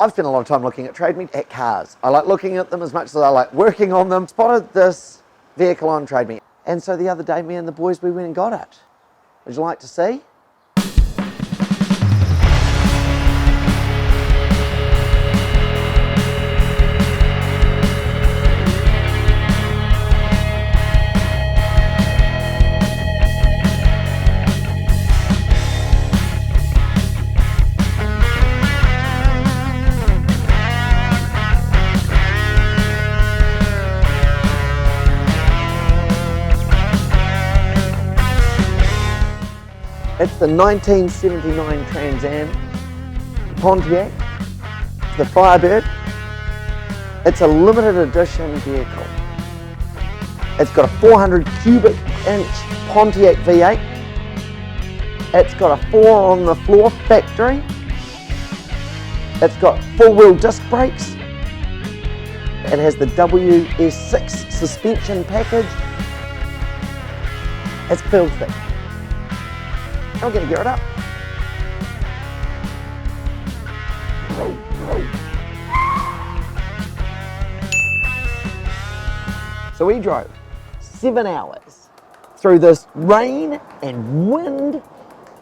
I've spent a lot of time looking at Trade Me at cars. I like looking at them as much as I like working on them. Spotted this vehicle on Trade Me. And so the other day, me and the boys, we went and got it. Would you like to see? It's the 1979 Trans Am Pontiac, the Firebird. It's a limited edition vehicle. It's got a 400 cubic inch Pontiac V8. It's got a 4 on the floor factory. It's got 4-wheel disc brakes. It has the WS6 suspension package. It's filthy. I'm going to gear it up. So we drove 7 hours through this rain and wind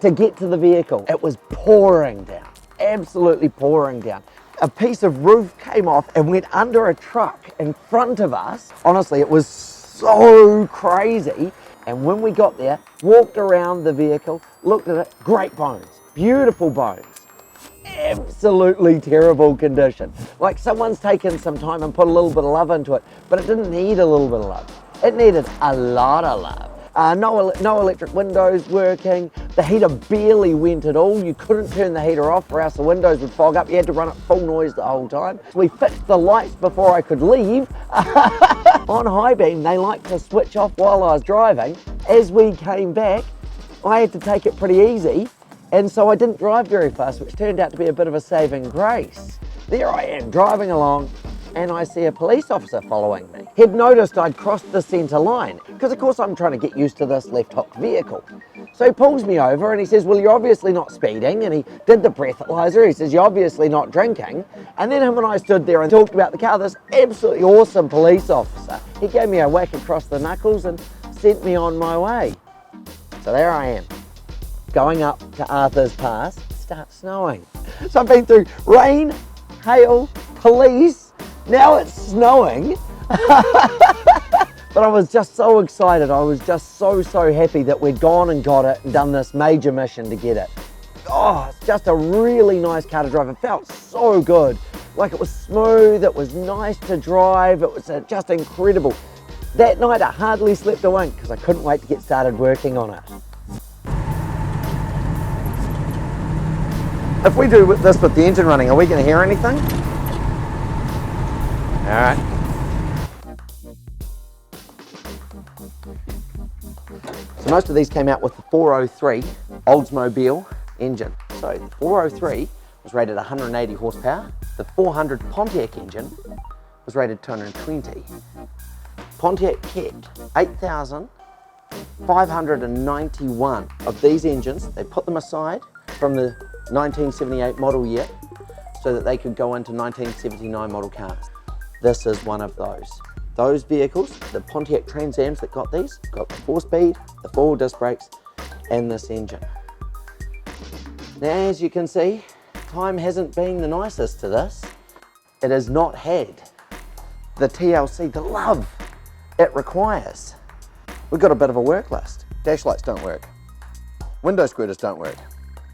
to get to the vehicle. It was pouring down, absolutely pouring down. A piece of roof came off and went under a truck in front of us. Honestly, it was so crazy. And when we got there, walked around the vehicle, looked at it, great bones, beautiful bones. Absolutely terrible condition. Like someone's taken some time and put a little bit of love into it, but it didn't need a little bit of love. It needed a lot of love. No electric windows working. The heater barely went at all. You couldn't turn the heater off or else the windows would fog up. You had to run it full noise the whole time. We fixed the lights before I could leave. On high beam, they like to switch off while I was driving. As we came back, I had to take it pretty easy, and so I didn't drive very fast, which turned out to be a bit of a saving grace. There I am, driving along, and I see a police officer following me. He'd noticed I'd crossed the centre line, because of course I'm trying to get used to this left hook vehicle. So he pulls me over and he says, well, you're obviously not speeding, and he did the breathalyzer. He says, you're obviously not drinking. And then him and I stood there and talked about the car. This absolutely awesome police officer, he gave me a whack across the knuckles and sent me on my way. So there I am, going up to Arthur's Pass. It starts snowing. So I've been through rain, hail, police, now it's snowing. But I was just so excited. I was just so happy that we'd gone and got it and done this major mission to get it. Oh, it's just a really nice car to drive. It felt so good. Like it was smooth, it was nice to drive, it was just incredible. That night I hardly slept a wink because I couldn't wait to get started working on it. If we do this with the engine running, are we going to hear anything? All right. So most of these came out with the 403 Oldsmobile engine. So the 403 was rated 180 horsepower. The 400 Pontiac engine was rated 220. Pontiac kept 8,591 of these engines. They put them aside from the 1978 model year so that they could go into 1979 model cars. This is one of those. Those vehicles, the Pontiac Trans Ams that got these, got the 4-speed, the 4-wheel disc brakes, and this engine. Now, as you can see, time hasn't been the nicest to this. It has not had the TLC, the love it requires. We've got a bit of a work list. Dash lights don't work. Window squirters don't work.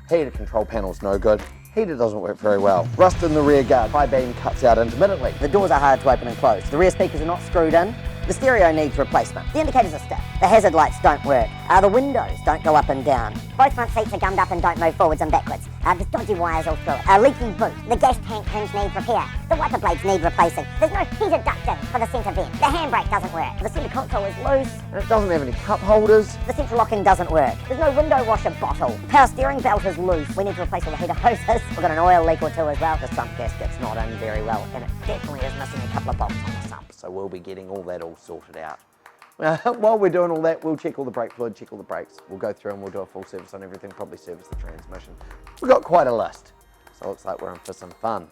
Heater control panel's no good. Heater doesn't work very well. Rust in the rear guard. High beam cuts out intermittently. The doors are hard to open and close. The rear speakers are not screwed in. The stereo needs replacement. The indicators are stiff. The hazard lights don't work. The windows don't go up and down. Both front seats are gummed up and don't move forwards and backwards. There's dodgy wires all through it. A leaky boot. The gas tank hinge needs repair. The wiper blades need replacing. There's no heated ducting for the centre vent. The handbrake doesn't work. The centre console is loose. And it doesn't have any cup holders. The central locking doesn't work. There's no window washer bottle. Power steering belt is loose. We need to replace all the heater hoses. We've got an oil leak or two as well. The sump gasket's not in very well, and it definitely is missing a couple of bolts on the sump. So we'll be getting all that all sorted out. While we're doing all that, we'll check all the brake fluid, check all the brakes. We'll go through and we'll do a full service on everything, probably service the transmission. We've got quite a list, so it looks like we're in for some fun.